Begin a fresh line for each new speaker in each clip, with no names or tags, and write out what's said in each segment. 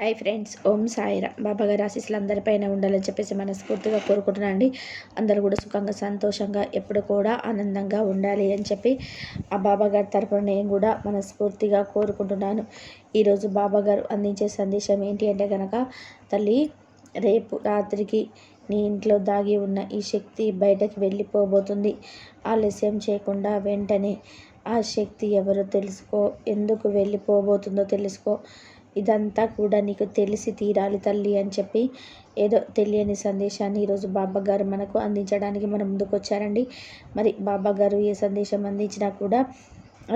Hi friends, ఓం సాయిరా. బాబాగారి ఆశీస్సులు అందరిపైన ఉండాలని చెప్పేసి మనస్ఫూర్తిగా కోరుకుంటున్నాను అండి. అందరూ కూడా సుఖంగా సంతోషంగా ఎప్పుడు కూడా ఆనందంగా ఉండాలి అని చెప్పి ఆ బాబాగారి తరపున నేను కూడా మనస్ఫూర్తిగా కోరుకుంటున్నాను. ఈరోజు బాబాగారు అందించే సందేశం ఏంటి అంటే కనుక, తల్లి రేపు రాత్రికి నీ ఇంట్లో దాగి ఉన్న ఈ శక్తి బయటకు వెళ్ళిపోబోతుంది. ఆలస్యం చేయకుండా వెంటనే ఆ శక్తి ఎవరో తెలుసుకో, ఎందుకు వెళ్ళిపోబోతుందో తెలుసుకో, ఇదంతా కూడా నీకు తెలిసి తీరాలి తల్లి అని చెప్పి ఏదో తెలియని సందేశాన్ని ఈరోజు బాబాగారు మనకు అందించడానికి మన ముందుకు వచ్చారండి. మరి బాబాగారు ఏ సందేశం అందించినా కూడా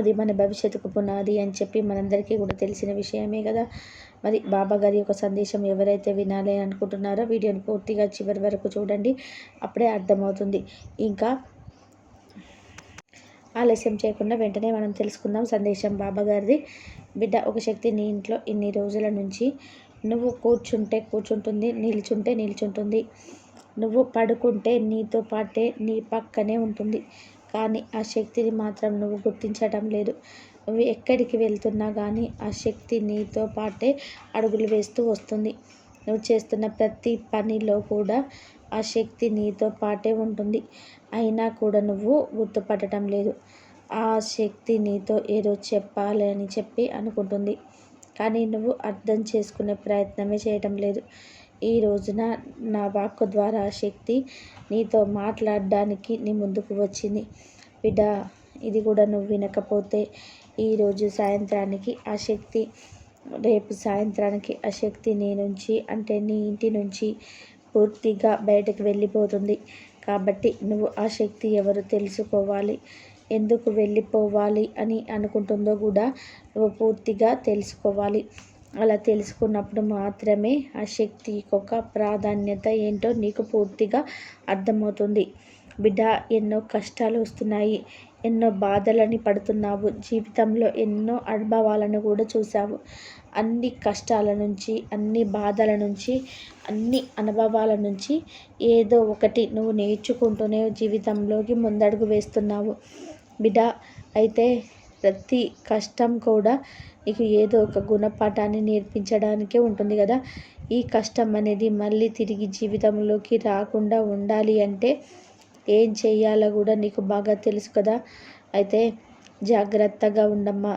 అది మన భవిష్యత్తుకు పునాది అని చెప్పి మనందరికీ కూడా తెలిసిన విషయమే కదా. మరి బాబాగారి యొక్క సందేశం ఎవరైతే వినాలి అనుకుంటున్నారో వీడియోని పూర్తిగా చివరి వరకు చూడండి, అప్పుడే అర్థమవుతుంది. ఇంకా ఆలస్యం చేయకుండా వెంటనే మనం తెలుసుకుందాం సందేశం బాబాగారిది. బిడ్డ, ఒక శక్తి నీ ఇంట్లో ఇన్ని రోజుల నుంచి నువ్వు కూర్చుంటే కూర్చుంటుంది, నిల్చుంటే నిల్చుంటుంది, నువ్వు పడుకుంటే నీతో పాటే నీ పక్కనే ఉంటుంది. కానీ ఆ శక్తిని మాత్రం నువ్వు గుర్తించటం లేదు. నువ్వు ఎక్కడికి వెళ్తున్నా కానీ ఆ శక్తి నీతో పాటే అడుగులు వేస్తూ వస్తుంది. నువ్వు చేస్తున్న ప్రతి పనిలో కూడా ఆ శక్తి నీతో పాటే ఉంటుంది. అయినా కూడా నువ్వు గుర్తుపట్టడం లేదు. ఆ శక్తి నీతో ఏదో చెప్పాలి అని చెప్పి అనుకుంటుంది, కానీ నువ్వు అర్థం చేసుకునే ప్రయత్నమే చేయటం లేదు. ఈ రోజున నా వాక్కు ద్వారా ఆ శక్తి నీతో మాట్లాడడానికి నీ ముందుకు వచ్చింది. బిడ్డ, ఇది కూడా నువ్వు వినకపోతే ఈరోజు సాయంత్రానికి ఆ శక్తి, రేపు సాయంత్రానికి ఆ శక్తి నీ నుంచి, అంటే నీ ఇంటి నుంచి పూర్తిగా బయటకు వెళ్ళిపోతుంది. కాబట్టి నువ్వు ఆ శక్తి ఎవరు తెలుసుకోవాలి, ఎందుకు వెళ్ళిపోవాలి అని అనుకుంటుందో కూడా నువ్వు పూర్తిగా తెలుసుకోవాలి. అలా తెలుసుకున్నప్పుడు మాత్రమే ఆ శక్తి యొక్క ప్రాధాన్యత ఏంటో నీకు పూర్తిగా అర్థమవుతుంది. బిడ్డ, ఎన్నో కష్టాలు వస్తున్నాయి, ఎన్నో బాధలని పడుతున్నావు, జీవితంలో ఎన్నో అనుభవాలను కూడా చూసావు. అన్ని కష్టాల నుంచి, అన్ని బాధల నుంచి, అన్ని అనుభవాల నుంచి ఏదో ఒకటి నువ్వు నేర్చుకుంటూనే జీవితంలోకి ముందడుగు వేస్తున్నావు. బిడ్డ, అయితే ప్రతి కష్టం కూడా నీకు ఏదో ఒక గుణపాఠాన్ని నేర్పించడానికే ఉంటుంది కదా. ఈ కష్టం అనేది మళ్ళీ తిరిగి జీవితంలోకి రాకుండా ఉండాలి అంటే ఏం చేయాలో కూడా నీకు బాగా తెలుసు కదా. అయితే జాగ్రత్తగా ఉండమ్మా.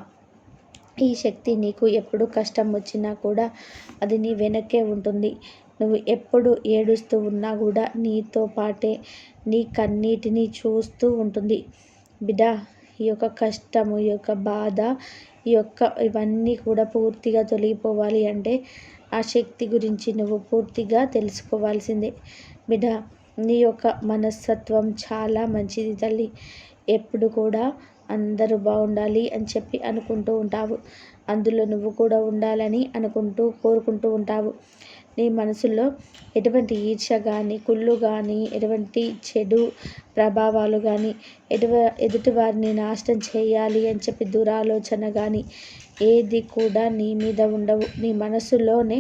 ఈ శక్తి నీకు ఎప్పుడు కష్టం వచ్చినా కూడా అది నీ వెనకే ఉంటుంది. నువ్వు ఎప్పుడు ఏడుస్తూ ఉన్నా కూడా నీతో పాటే నీ కన్నీటిని చూస్తూ ఉంటుంది. బిడ్డ, ఈ యొక్క కష్టము, ఈ యొక్క బాధ, ఇవన్నీ కూడా పూర్తిగా తొలగిపోవాలి అంటే ఆ శక్తి గురించి నువ్వు పూర్తిగా తెలుసుకోవాల్సిందే. బిడ్డ, నీ యొక్క మనస్తత్వం చాలా మంచిది తల్లి. ఎప్పుడు కూడా అందరూ బాగుండాలి అని చెప్పి అనుకుంటూ ఉంటావు. అందులో నువ్వు కూడా ఉండాలని కోరుకుంటూ ఉంటావు. నీ మనసులో ఎటువంటి ఈర్ష్య కానీ, కుళ్ళు కానీ, ఎటువంటి చెడు ప్రభావాలు కానీ, ఎదుటి వారిని నాశనం చేయాలి అని చెప్పి దురాలోచన కానీ ఏది కూడా నీ మీద ఉండవు. నీ మనసులోనే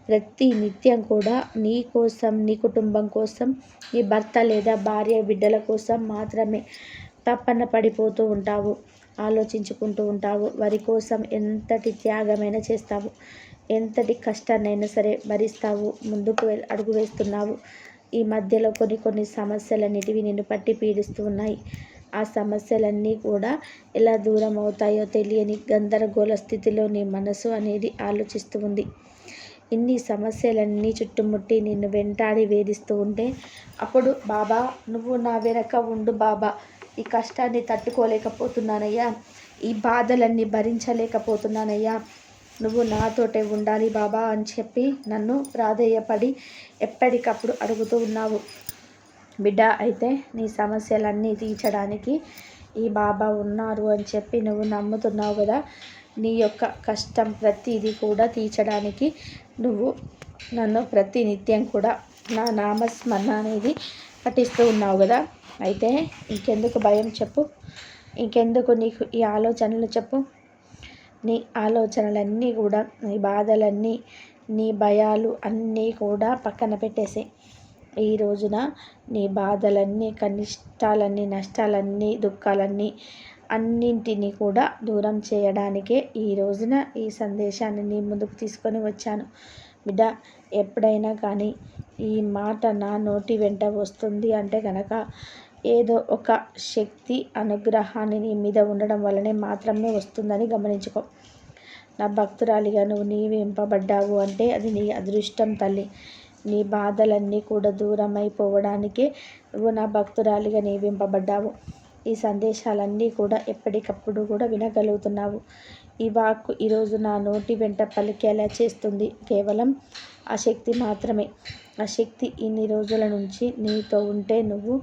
ప్రతి నిత్యం కూడా నీ కోసం, నీ కుటుంబం కోసం, నీ భర్త లేదా భార్య బిడ్డల కోసం మాత్రమే తపన పడిపోతూ ఉంటావు, ఆలోచించుకుంటూ ఉంటావు. వారి కోసం ఎంతటి త్యాగమైనా చేస్తావు, ఎంతటి కష్టాన్నైనా సరే భరిస్తావు, ముందుకు అడుగు వేస్తున్నావు. ఈ మధ్యలో కొన్ని సమస్యలన్నిటివి నిన్ను పట్టి పీడిస్తూ ఉన్నాయి. ఆ సమస్యలన్నీ కూడా ఎలా దూరం అవుతాయో తెలియని గందరగోళ స్థితిలో నీ మనసు అనేది ఆలోచిస్తూ ఉంది. ఇన్ని సమస్యలన్నీ చుట్టుముట్టి నిన్ను వెంటాడి వేధిస్తూ ఉంటే అప్పుడు, బాబా నువ్వు నా వెనక ఉండు బాబా, ఈ కష్టాన్ని తట్టుకోలేకపోతున్నానయ్యా, ఈ బాధలన్నీ భరించలేకపోతున్నానయ్యా, నువ్వు నాతోటే ఉండాలి బాబా అని చెప్పి నన్ను ప్రాధేయపడి ఎప్పటికప్పుడు అడుగుతూ ఉన్నావు. బిడ్డ, అయితే నీ సమస్యలన్నీ తీర్చడానికి ఈ బాబా ఉన్నారు అని చెప్పి నువ్వు నమ్ముతున్నావు కదా. నీ యొక్క కష్టం ప్రతిదీ కూడా తీర్చడానికి నువ్వు నన్ను ప్రతినిత్యం కూడా నా నామస్మరణ అనేది పఠిస్తూ ఉన్నావు కదా. అయితే ఇంకెందుకు భయం చెప్పు, ఇంకెందుకు నీకు ఈ ఆలోచనలు చెప్పు. నీ ఆలోచనలన్నీ కూడా, నీ బాధలన్నీ, నీ భయాలు అన్నీ కూడా పక్కన పెట్టేసే. ఈ రోజున నీ బాధలన్నీ, కనిష్టాలన్నీ, నష్టాలన్నీ, దుఃఖాలన్నీ అన్నింటినీ కూడా దూరం చేయడానికే ఈ రోజున ఈ సందేశాన్ని నీ ముందుకు తీసుకొని వచ్చాను. బిడ్డ, ఎప్పుడైనా కానీ ఈ మాట నా నోటి వెంట వస్తుంది అంటే కనుక ఏదో ఒక శక్తి అనుగ్రహాన్ని నీ మీద ఉండడం వల్లనే మాత్రమే వస్తుందని గమనించుకో. నా భక్తురాలిగా నువ్వు నీవింపబడ్డావు అంటే అది నీ అదృష్టం తల్లి. నీ బాధలన్నీ కూడా దూరం అయిపోవడానికే నువ్వు నా భక్తురాలిగా నీవింపబడ్డావు. ఈ సందేశాలన్నీ కూడా ఎప్పటికప్పుడు కూడా వినగలుగుతున్నావు. ఈ వాక్కు ఈరోజు నా నోటి వెంట పలికేలా చేస్తుంది కేవలం ఆ శక్తి మాత్రమే. ఆ శక్తి ఇన్ని రోజుల నుంచి నీతో ఉంటే నువ్వు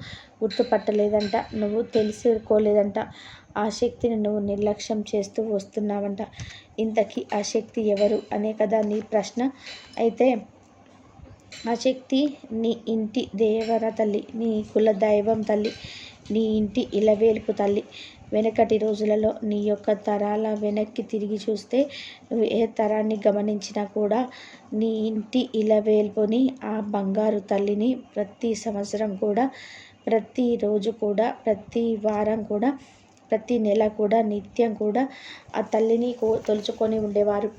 గుర్తుపట్టలేదంట, నువ్వు తెలుసుకోలేదంట. ఆ శక్తిని నువ్వు నిర్లక్ష్యం చేస్తూ వస్తున్నావంట. ఇంతకీ ఆ శక్తి ఎవరు అనే కదా నీ ప్రశ్న. అయితే ఆ శక్తి నీ ఇంటి దేవర తల్లి, నీ కుల దైవం తల్లి, నీ ఇంటి ఇలవేల్పు తల్లి. వెనకటి రోజులలో నీ యొక్క తరాల వెనక్కి తిరిగి చూస్తే నువ్వు ఏ తరాన్ని గమనించినా కూడా నీ ఇంటి ఇలవేల్పుని, ఆ బంగారు తల్లిని ప్రతి సంవత్సరం కూడా, ప్రతిరోజు కూడా, ప్రతి వారం కూడా, ప్రతి నెల కూడా, నిత్యం కూడా ఆ తల్లిని తలుచుకొని ఉండేవారు.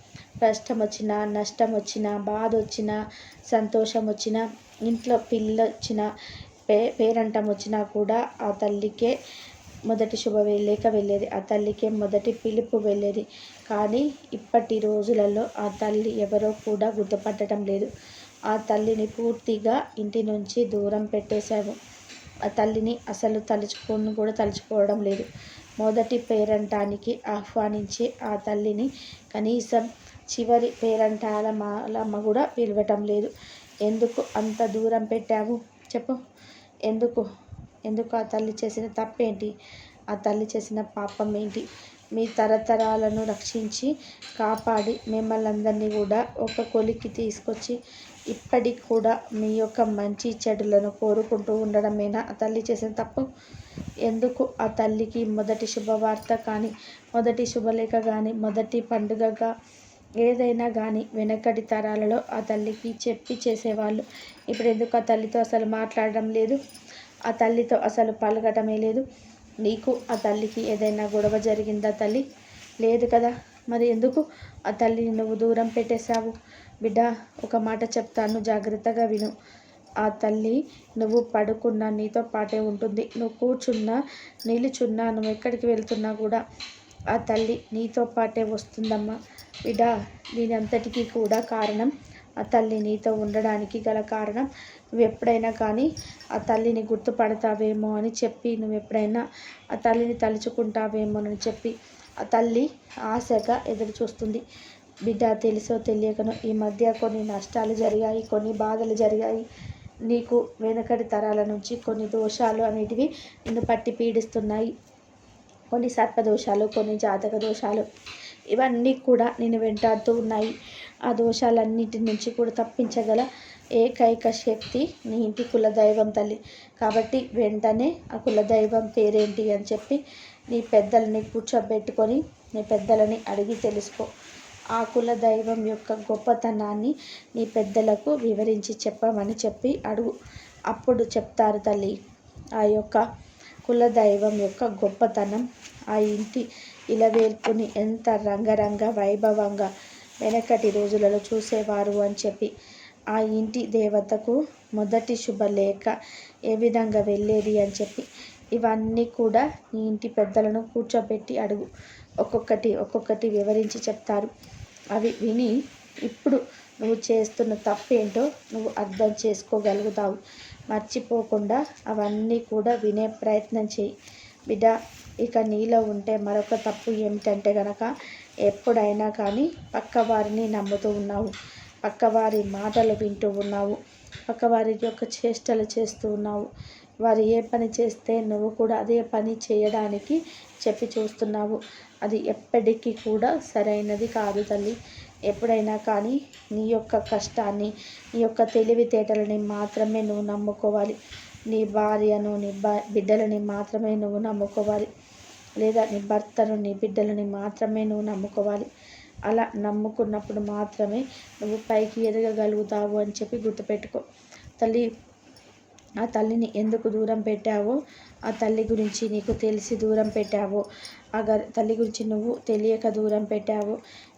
కష్టం వచ్చినా, నష్టం వచ్చినా, బాధ వచ్చినా, సంతోషం వచ్చినా, ఇంట్లో పిల్ల వచ్చినా, పేరంటం వచ్చినా కూడా ఆ తల్లికే మొదటి శుభలేఖ వెళ్ళేది. ఆ తల్లికే మొదటి పిలుపు వెళ్ళేది. కానీ ఇప్పటి రోజులలో ఆ తల్లి ఎవరో కూడా గుర్తుపట్టడం లేదు. ఆ తల్లిని పూర్తిగా ఇంటి నుంచి దూరం పెట్టేశాము. ఆ తల్లిని అసలు తలుచుకోవడం లేదు. మొదటి పేరంటానికి ఆహ్వానించి ఆ తల్లిని కనీసం చివరి పేరంటాలమ్మ కూడా పిలవటం లేదు. ఎందుకు అంత దూరం పెట్టావు చెప్పు? ఎందుకు ఆ తల్లి చేసిన తప్పేంటి? ఆ తల్లి చేసిన పాపం ఏంటి? మీ తరతరాలను రక్షించి కాపాడి మిమ్మల్ని అందరినీ కూడా ఒక కొలికి తీసుకొచ్చి ఇప్పటికి కూడా మీ యొక్క మంచి చెడులను కోరుకుంటూ ఉండడమేనా ఆ తల్లి చేసిన తప్పు? ఎందుకు ఆ తల్లికి మొదటి శుభవార్త కానీ, మొదటి శుభలేఖ కానీ, మొదటి పండుగగా ఏదైనా కానీ వెనకటి తరాలలో ఆ తల్లికి చెప్పి చేసేవాళ్ళు. ఇప్పుడు ఎందుకు ఆ తల్లితో అసలు మాట్లాడడం లేదు? ఆ తల్లితో అసలు పలకటమే లేదు. నీకు ఆ తల్లికి ఏదైనా గొడవ జరిగిందా తల్లి? లేదు కదా. మరి ఎందుకు ఆ తల్లిని నువ్వు దూరం పెట్టేశావు? బిడ్డ, ఒక మాట చెప్తాను, జాగ్రత్తగా విను. ఆ తల్లి నువ్వు పడుకున్నా నీతో పాటే ఉంటుంది. నువ్వు కూర్చున్నా, నిలుచున్నా, నువ్వు ఎక్కడికి వెళ్తున్నా కూడా ఆ తల్లి నీతో పాటే వస్తుందమ్మా. బిడ్డ, దీని అంతటికీ కూడా కారణం ఆ తల్లి నీతో ఉండడానికి గల కారణం. నువ్వు ఎప్పుడైనా కానీ ఆ తల్లిని గుర్తుపడతావేమో అని చెప్పి, నువ్వు ఎప్పుడైనా ఆ తల్లిని తలుచుకుంటావేమోనని చెప్పి ఆ తల్లి ఆశగా ఎదురు చూస్తుంది. బిడ్డ, తెలుసో తెలియకనో ఈ మధ్య కొన్ని నష్టాలు జరిగాయి, కొన్ని బాధలు జరిగాయి. నీకు వెనకటి తరాల నుంచి కొన్ని దోషాలు అనేటివి నిన్ను పట్టి పీడిస్తున్నాయి. కొన్ని సర్పదోషాలు, కొన్ని జాతక దోషాలు, ఇవన్నీ కూడా నిన్ను వెంటాడుతూ ఉన్నాయి. ఆ దోషాలన్నిటి నుంచి కూడా తప్పించగల ఏకైక శక్తి నీ ఇంటి కులదైవం తల్లి. కాబట్టి వెంటనే ఆ కులదైవం పేరేంటి అని చెప్పి నీ పెద్దలని కూర్చోబెట్టుకొని నీ పెద్దలని అడిగి తెలుసుకో. ఆ కులదైవం యొక్క గొప్పతనాన్ని నీ పెద్దలకు వివరించి చెప్పమని చెప్పి అడుగు. అప్పుడు చెప్తారు తల్లి ఆ యొక్క కులదైవం యొక్క గొప్పతనం. ఆ ఇంటి ఇలవేల్పుని ఎంత రంగరంగ వైభవంగా వెనకటి రోజులలో చూసేవారు అని చెప్పి, ఆ ఇంటి దేవతకు మొదటి శుభలేఖ ఏ విధంగా వెళ్ళేది అని చెప్పి, ఇవన్నీ కూడా నీ ఇంటి పెద్దలను కూర్చోబెట్టి అడుగు. ఒక్కొక్కటి వివరించి చెప్తారు. అవి విని ఇప్పుడు నువ్వు చేస్తున్న తప్పేంటో నువ్వు అర్థం చేసుకోగలుగుతావు. మర్చిపోకుండా అవన్నీ కూడా వినే ప్రయత్నం చేయి. బిడ్డ, ఇక నీలో ఉంటే మరొక తప్పు ఏమిటంటే గనక ఎప్పుడైనా కానీ పక్కవారిని నమ్ముతూ ఉన్నావు, పక్కవారి మాటలు వింటూ ఉన్నావు, పక్కవారి యొక్క చేష్టలు చేస్తూ ఉన్నావు. వారు ఏ పని చేస్తే నువ్వు కూడా అదే పని చేయడానికి చెప్పి చూస్తున్నావు. అది ఎప్పటికీ కూడా సరైనది కాదు తల్లి. ఎప్పుడైనా కానీ నీ యొక్క కష్టాన్ని, నీ యొక్క తెలివితేటలని మాత్రమే నువ్వు నమ్ముకోవాలి. నీ భార్యను, నీ బిడ్డలని మాత్రమే నువ్వు నమ్ముకోవాలి. లేదా నీ భర్తను, నీ బిడ్డలని మాత్రమే నువ్వు నమ్ముకోవాలి. అలా నమ్ముకున్నప్పుడు మాత్రమే నువ్వు పైకి ఎదగగలుగుతావు అని చెప్పి గుర్తుపెట్టుకో. తల్లి, ఆ తల్లిని ఎందుకు దూరం పెట్టావో ఆ తల్లి గురించి నీకు తెలిసి దూరం పెట్టావో, తల్లి గురించి నువ్వు తెలియక దూరం పెట్టావో,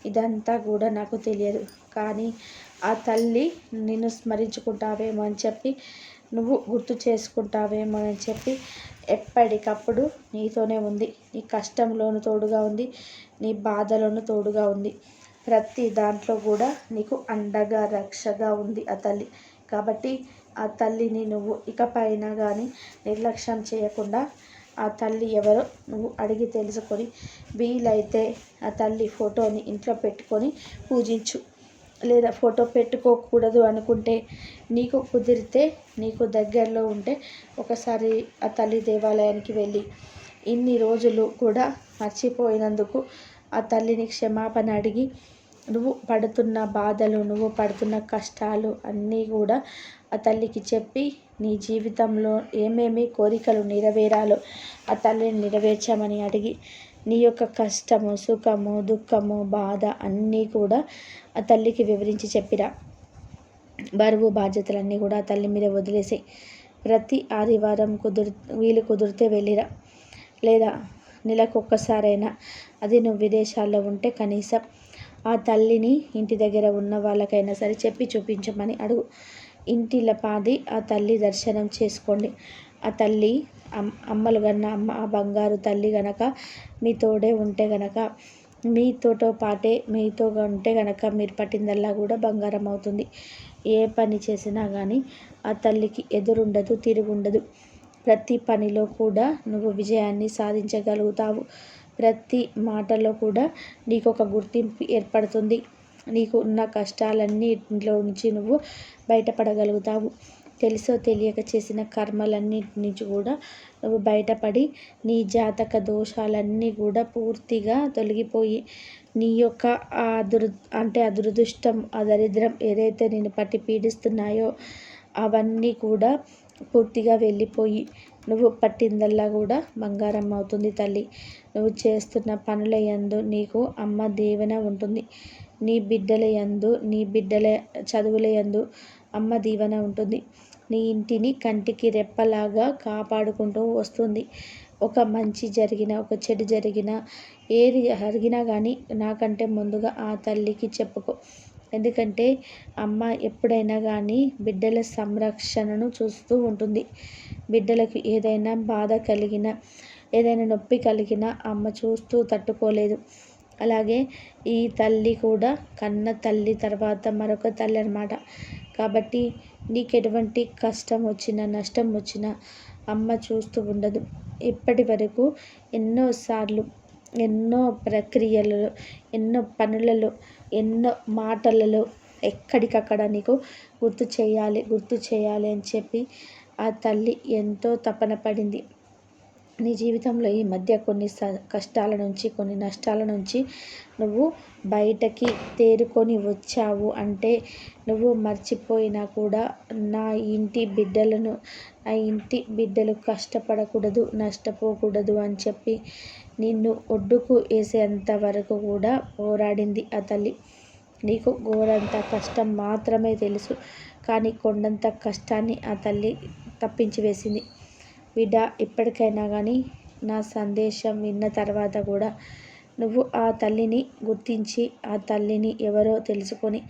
ఇదంతా కూడా నాకు తెలియదు. కానీ ఆ తల్లి నిన్ను స్మరించుకుంటావేమో అని చెప్పి, నువ్వు గుర్తు చేసుకుంటావేమో అని చెప్పి ఎప్పటికప్పుడు నీతోనే ఉంది. నీ కష్టంలోనూ తోడుగా ఉంది, నీ బాధలోనూ తోడుగా ఉంది. ప్రతి దాంట్లో కూడా నీకు అండగా రక్షగా ఉంది ఆ తల్లి. కాబట్టి ఆ తల్లిని నువ్వు ఇకపైన కానీ నిర్లక్ష్యం చేయకుండా ఆ తల్లి ఎవరో నువ్వు అడిగి తెలుసుకొని, వీలైతే ఆ తల్లి ఫోటోని ఇంట్లో పెట్టుకొని పూజించు. లేదా ఫోటో పెట్టుకోకూడదు అనుకుంటే, నీకు కుదిరితే, నీకు దగ్గరలో ఉంటే ఒకసారి ఆ తల్లి దేవాలయానికి వెళ్ళి ఇన్ని రోజులు కూడా మర్చిపోయినందుకు ఆ తల్లిని క్షమాపణ అడిగి, నువ్వు పడుతున్న బాధలు, నువ్వు పడుతున్న కష్టాలు అన్నీ కూడా ఆ తల్లికి చెప్పి, నీ జీవితంలో ఏమేమి కోరికలు నెరవేరాలో ఆ తల్లిని నెరవేర్చమని అడిగి, నీ యొక్క కష్టము, సుఖము, దుఃఖము, బాధ అన్నీ కూడా ఆ తల్లికి వివరించి చెప్పిరా. బరువు బాధ్యతలన్నీ కూడా ఆ తల్లి మీద వదిలేసి ప్రతి ఆదివారం వీలు కుదిరితే వెళ్ళిరా. లేదా నెలకొక్కసారైనా, అది నువ్వు విదేశాల్లో ఉంటే కనీసం ఆ తల్లిని ఇంటి దగ్గర ఉన్న వాళ్ళకైనా సరే చెప్పి చూపించమని అడుగు. ఇంటిల్లపాది ఆ తల్లి దర్శనం చేసుకోండి. ఆ తల్లి అమ్మలు కన్నా అమ్మ, ఆ బంగారు తల్లి గనక మీ తోడే ఉంటే గనక, మీతోతో పాటే మీతో ఉంటే గనక మీరు పట్టిందల్లా కూడా బంగారం అవుతుంది. ఏ పని చేసినా కానీ ఆ తల్లికి ఎదురుండదు, తిరుగుండదు. ప్రతి పనిలో కూడా నువ్వు విజయాన్ని సాధించగలుగుతావు. ప్రతి మాటలో కూడా నీకు ఒక గుర్తింపు ఏర్పడుతుంది. నీకు ఉన్న కష్టాలన్నింటిలో నుంచి నువ్వు బయటపడగలుగుతావు. తెలుసో తెలియక చేసిన కర్మలన్నిటి నుంచి కూడా నువ్వు బయటపడి, నీ జాతక దోషాలన్నీ కూడా పూర్తిగా తొలగిపోయి, నీ యొక్క ఆ దురదృష్టం, ఆ దరిద్రం ఏదైతే నేను పట్టి పీడిస్తున్నాయో అవన్నీ కూడా పూర్తిగా వెళ్ళిపోయి, నువ్వు పట్టిందల్లా కూడా బంగారం అవుతుంది తల్లి. నువ్వు చేస్తున్న పనుల యందు నీకు అమ్మ దీవెన ఉంటుంది. నీ బిడ్డల యందు, నీ బిడ్డల చదువుల యందు అమ్మ దీవెన ఉంటుంది. నీ ఇంటిని కంటికి రెప్పలాగా కాపాడుకుంటూ వస్తుంది. ఒక మంచి జరిగినా, ఒక చెడు జరిగినా, ఏది జరిగినా కానీ నాకంటే ముందుగా ఆ తల్లికి చెప్పుకో. ఎందుకంటే అమ్మ ఎప్పుడైనా కానీ బిడ్డల సంరక్షణను చూస్తూ ఉంటుంది. బిడ్డలకు ఏదైనా బాధ కలిగినా, ఏదైనా నొప్పి కలిగినా అమ్మ చూస్తూ తట్టుకోలేదు. అలాగే ఈ తల్లి కూడా కన్న తల్లి తర్వాత మరొక తల్లి అన్నమాట. కాబట్టి నీకు ఎటువంటి కష్టం వచ్చినా, నష్టం వచ్చినా అమ్మ చూస్తూ ఉండదు. ఇప్పటి వరకు ఎన్నోసార్లు, ఎన్నో ప్రక్రియలలో, ఎన్నో పనులలో, ఎన్నో మాటలలో ఎక్కడికక్కడ నీకు గుర్తు చేయాలి అని చెప్పి ఆ తల్లి ఎంతో తపన పడింది. నీ జీవితంలో ఈ మధ్య కొన్ని కష్టాల నుంచి, కొన్ని నష్టాల నుంచి నువ్వు బయటకి తేరుకొని వచ్చావు అంటే, నువ్వు మర్చిపోయినా కూడా నా ఇంటి బిడ్డలు కష్టపడకూడదు, నష్టపోకూడదు అని చెప్పి నిన్ను ఒడ్డుకు వేసేంత వరకు కూడా పోరాడింది ఆ తల్లి. నీకు గోరంత కష్టం మాత్రమే తెలుసు, కానీ కొండంత కష్టాన్ని ఆ తల్లి తప్పించి వేసింది. బిడ్డ, ఇప్పటికైనా కానీ నా సందేశం విన్న తర్వాత కూడా నువ్వు ఆ తల్లిని గుర్తించి, ఆ తల్లిని ఎవరో తెలుసుకొని,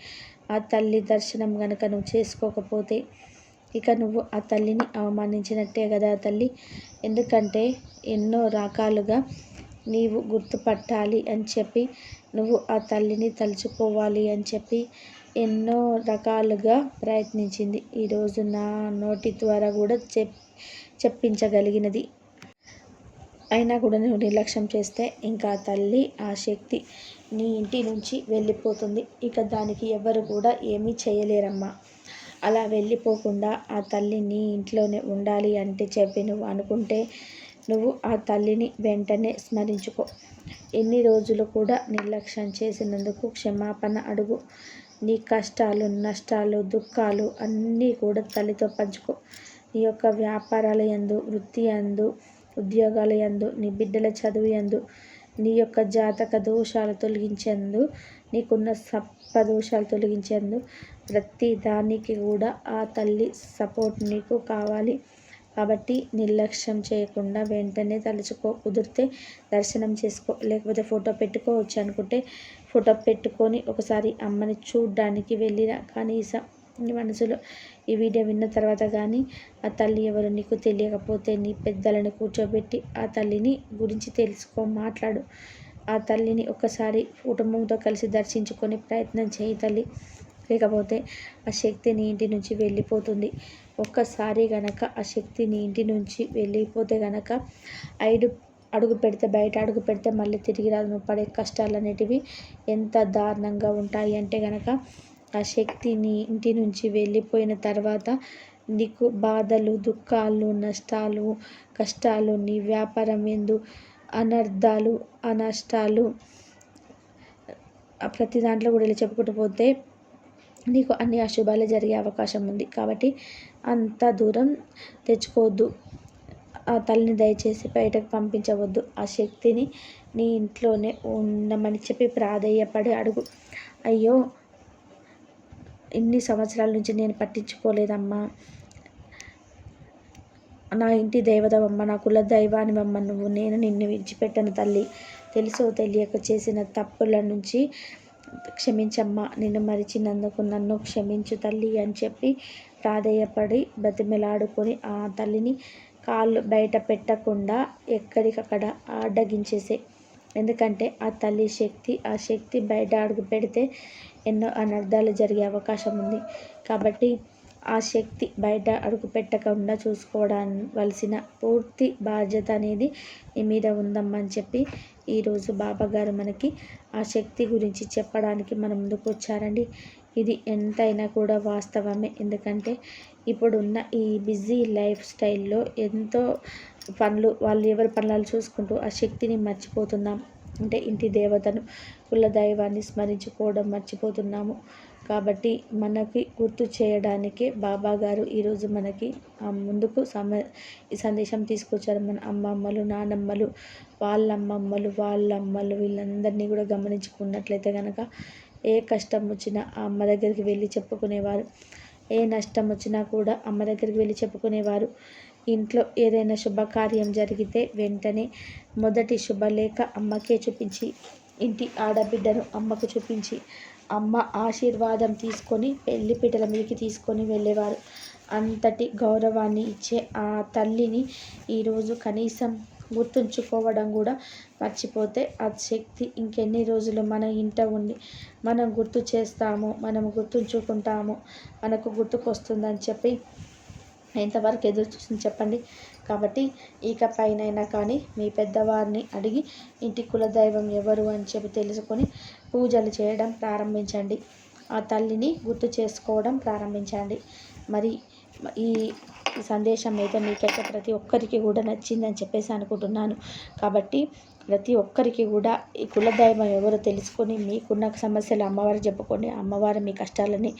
ఆ తల్లి దర్శనం కనుక నువ్వు చేసుకోకపోతే ఇక నువ్వు ఆ తల్లిని అవమానించినట్టే కదా ఆ తల్లి. ఎందుకంటే ఎన్నో రకాలుగా నీవు గుర్తుపట్టాలి అని చెప్పి, నువ్వు ఆ తల్లిని తలుచుకోవాలి అని చెప్పి ఎన్నో రకాలుగా ప్రయత్నించింది. ఈరోజు నా నోటి ద్వారా కూడా చెప్పించగలిగినది. అయినా కూడా నువ్వు నిర్లక్ష్యం చేస్తే ఇంకా ఆ తల్లి, ఆ శక్తి నీ ఇంటి నుంచి వెళ్ళిపోతుంది. ఇక దానికి ఎవరు కూడా ఏమీ చేయలేరమ్మా. అలా వెళ్ళిపోకుండా ఆ తల్లి నీ ఇంట్లోనే ఉండాలి అంటే చెప్పి నువ్వు అనుకుంటే, నువ్వు ఆ తల్లిని వెంటనే స్మరించుకో. ఎన్ని రోజులు కూడా నిర్లక్ష్యం చేసినందుకు క్షమాపణ అడుగు. నీ కష్టాలు, నష్టాలు, దుఃఖాలు అన్నీ కూడా తల్లితో పంచుకో. నీ యొక్క వ్యాపారాల యందు, వృత్తి యందు, ఉద్యోగాల యందు, నీ బిడ్డల చదువు యందు, నీ యొక్క జాతక దోషాలు తొలగించేందు, నీకున్న దోషాలు తొలగించేందు ప్రతి దానికి కూడా ఆ తల్లి సపోర్ట్ నీకు కావాలి. కాబట్టి నిర్లక్ష్యం చేయకుండా వెంటనే తలుచుకో. కుదిరితే దర్శనం చేసుకో, లేకపోతే ఫోటో పెట్టుకోవచ్చు అనుకుంటే ఫోటో పెట్టుకొని ఒకసారి అమ్మని చూడ్డానికి వెళ్ళిరా. కనీసం నీ మనసులో ఈ వీడియో విన్న తర్వాత కానీ ఆ తల్లి ఎవరు నీకు తెలియకపోతే నీ పెద్దలను కూర్చోబెట్టి ఆ తల్లిని గురించి తెలుసుకో, మాట్లాడు. ఆ తల్లిని ఒక్కసారి కుటుంబంతో కలిసి దర్శించుకొని ప్రయత్నం చేయి తల్లి. లేకపోతే ఆ శక్తి నీ ఇంటి నుంచి వెళ్ళిపోతుంది. ఒక్కసారి గనక ఆ శక్తి నీ ఇంటి నుంచి వెళ్ళిపోతే గనక అడుగు పెడితే బయట అడుగు పెడితే మళ్ళీ తిరిగి రాదు. నువ్వు పడే కష్టాలు అనేటివి ఎంత దారుణంగా ఉంటాయి అంటే గనక ఆ శక్తి నీ ఇంటి నుంచి వెళ్ళిపోయిన తర్వాత నీకు బాధలు, దుఃఖాలు, నష్టాలు, కష్టాలు, నీ వ్యాపారం ఎందు అనర్థాలు, నష్టాలు, ప్రతి దాంట్లో కూడా ఇలా చెప్పుకుంటూ పోతే నీకు అన్ని అశుభాలే జరిగే అవకాశం ఉంది. కాబట్టి అంత దూరం తెచ్చుకోవద్దు. ఆ తల్లిని దయచేసి బయటకు పంపించవద్దు. ఆ శక్తిని నీ ఇంట్లోనే ఉండమని చెప్పి ప్రాధేయపడి అడుగు. అయ్యో, ఇన్ని సంవత్సరాల నుంచి నేను పట్టించుకోలేదమ్మా, నా ఇంటి దేవతవమ్మ, నా కుల దైవానివమ్మ నువ్వు, నేను నిన్ను విడిచిపెట్టను తల్లి, తెలుసో తెలియక చేసిన తప్పుల నుంచి క్షమించమ్మా, నిన్ను మరిచినందుకు నన్ను క్షమించు తల్లి అని చెప్పి ప్రాధేయపడి బతిమెలాడుకొని ఆ తల్లిని కాళ్ళు బయట పెట్టకుండా ఎక్కడికక్కడ అడ్డగించేసే. ఎందుకంటే ఆ తల్లి శక్తి, ఆ శక్తి బయట అడుగు పెడితే ఎన్నో అనర్థాలు జరిగే అవకాశం ఉంది. కాబట్టి ఆ శక్తి బయట అడుగు పెట్టకుండా చూసుకోవవలసిన పూర్తి బాధ్యత అనేది నీ మీద ఉందమ్మా అని చెప్పి ఈరోజు బాబాగారు మనకి ఆ శక్తి గురించి చెప్పడానికి మన ముందుకు వచ్చారండి. ఇది ఎంతైనా కూడా వాస్తవమే. ఎందుకంటే ఇప్పుడున్న ఈ బిజీ లైఫ్ స్టైల్లో ఎంతో పనులు, వాళ్ళు ఎవరి పనులు చూసుకుంటూ ఆ శక్తిని మర్చిపోతున్నాం. అంటే ఇంటి దేవతను, కుల దైవాన్ని స్మరించుకోవడం మర్చిపోతున్నాము. కాబట్టి మనకి గుర్తు చేయడానికే బాబాగారు ఈరోజు మనకి ముందుకు ఈ సందేశం తీసుకొచ్చారు. మన అమ్మమ్మలు, నానమ్మలు, వాళ్ళమ్మలు వీళ్ళందరినీ కూడా గమనించుకున్నట్లయితే కనుక ఏ కష్టం వచ్చినా ఆ అమ్మ దగ్గరికి వెళ్ళి చెప్పుకునేవారు. ఏ నష్టం వచ్చినా కూడా అమ్మ దగ్గరికి వెళ్ళి చెప్పుకునేవారు. ఇంట్లో ఏదైనా శుభకార్యం జరిగితే వెంటనే మొదటి శుభలేఖ అమ్మకే చూపించి, ఇంటి ఆడబిడ్డను అమ్మకు చూపించి అమ్మ ఆశీర్వాదం తీసుకొని పెళ్లిపీటల మీదకి తీసుకొని వెళ్ళేవారు. అంతటి గౌరవాన్ని ఇచ్చే ఆ తల్లిని ఈరోజు కనీసం గుర్తుంచుకోవడం కూడా మర్చిపోతే ఆ శక్తి ఇంకెన్ని రోజులు మన ఇంట ఉండి మనం గుర్తు చేస్తాము, మనం గుర్తుంచుకుంటాము, మనకు గుర్తుకొస్తుందని చెప్పి ఎంతవరకు ఎదురు చూస్తుంది చెప్పండి. కాబట్టి ఇకపైనైనా కానీ మీ పెద్దవారిని అడిగి ఇంటి కులదైవం ఎవరు అని చెప్పి తెలుసుకొని పూజలు చేయడం ప్రారంభించండి. ఆ తల్లిని గుర్తు చేసుకోవడం ప్రారంభించండి. మరి ఈ సందేశం అయితే మీకైతే ప్రతి ఒక్కరికి కూడా నచ్చిందని చెప్పేసి అనుకుంటున్నాను. కాబట్టి ప్రతి ఒక్కరికి కూడా ఈ కులదైవం ఎవరో తెలుసుకొని మీకున్న సమస్యలు అమ్మవారు చెప్పుకొని అమ్మవారు మీ కష్టాలని,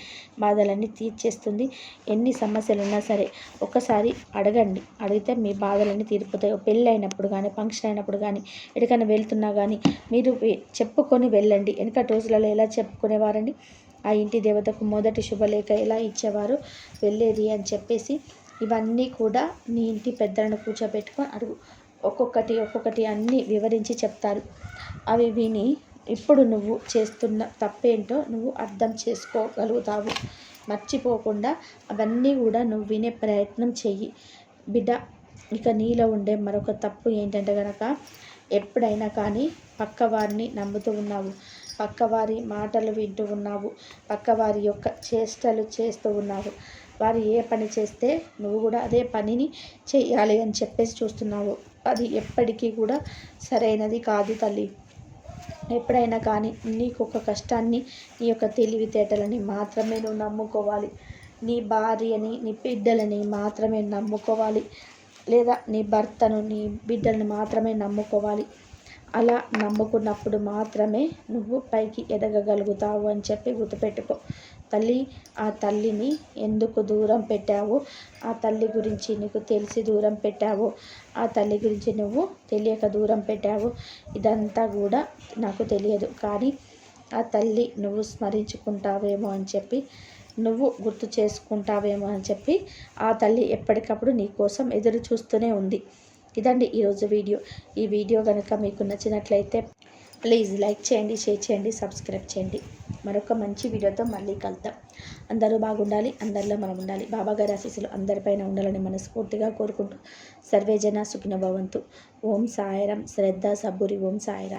బాధలన్నీ తీర్చేస్తుంది. ఎన్ని సమస్యలు ఉన్నా సరే ఒక్కసారి అడగండి. అడిగితే మీ బాధలన్నీ తీరిపోతాయి. పెళ్ళి అయినప్పుడు కానీ, ఫంక్షన్ అయినప్పుడు కానీ, ఎక్కడికైనా వెళ్తున్నా కానీ మీరు చెప్పుకొని వెళ్ళండి. వెనకటి రోజులలో ఎలా చెప్పుకునేవారండి? ఆ ఇంటి దేవతకు మొదటి శుభలేఖ ఎలా ఇచ్చేవారు, వెళ్ళేది అని చెప్పేసి ఇవన్నీ కూడా నీ ఇంటి పెద్దలను కూర్చోబెట్టుకొని అడుగు. ఒక్కొక్కటి అన్నీ వివరించి చెప్తారు. అవి విని ఇప్పుడు నువ్వు చేస్తున్న తప్పేంటో నువ్వు అర్థం చేసుకోగలుగుతావు. మర్చిపోకుండా అవన్నీ కూడా నువ్వు వినే ప్రయత్నం చెయ్యి బిడ్డ. ఇక నీలో ఉండే మరొక తప్పు ఏంటంటే కనుక ఎప్పుడైనా కానీ పక్కవారిని నమ్ముతూ ఉన్నావు, పక్కవారి మాటలు వింటూ ఉన్నావు, పక్కవారి యొక్క చేష్టలు చేస్తూ ఉన్నావు. వారు ఏ పని చేస్తే నువ్వు కూడా అదే పనిని చెయ్యాలి అని చెప్పేసి చూస్తున్నావు. అది ఎప్పటికీ కూడా సరైనది కాదు తల్లి. ఎప్పుడైనా కానీ నీకు ఒక కష్టాన్ని, నీ యొక్క తెలివితేటలని మాత్రమే నువ్వు నమ్ముకోవాలి. నీ భార్యని, నీ బిడ్డలని మాత్రమే నమ్ముకోవాలి. లేదా నీ భర్తను, నీ బిడ్డలను మాత్రమే నమ్ముకోవాలి. అలా నమ్ముకున్నప్పుడు మాత్రమే నువ్వు పైకి ఎదగగలుగుతావు అని చెప్పి గుర్తుపెట్టుకో తల్లి. ఆ తల్లిని ఎందుకు దూరం పెట్టావో, ఆ తల్లి గురించి నీకు తెలిసి దూరం పెట్టావో, ఆ తల్లి గురించి నువ్వు తెలియక దూరం పెట్టావో ఇదంతా కూడా నాకు తెలియదు. కానీ ఆ తల్లి నువ్వు స్మరించుకుంటావేమో అని చెప్పి నువ్వు గుర్తు చేసుకుంటావేమో అని చెప్పి ఆ తల్లి ఎప్పటికప్పుడు నీ కోసం ఎదురు చూస్తూనే ఉంది. ఇదండి ఈరోజు వీడియో. ఈ వీడియో కనుక మీకు నచ్చినట్లయితే ప్లీజ్ లైక్ చేయండి, షేర్ చేయండి, సబ్స్క్రైబ్ చేయండి. మరొక మంచి వీడియోతో మళ్ళీ కలుద్దాం. అందరూ బాగుండాలి, అందరిలో మనం ఉండాలి. బాబాగారి ఆశీస్సులు అందరిపైన ఉండాలని మనస్ఫూర్తిగా కోరుకుంటూ సర్వేజన సుఖినో భవంతు. ఓం సాయిరాం. శ్రద్ధ సబ్బురి. ఓం సాయిరాం.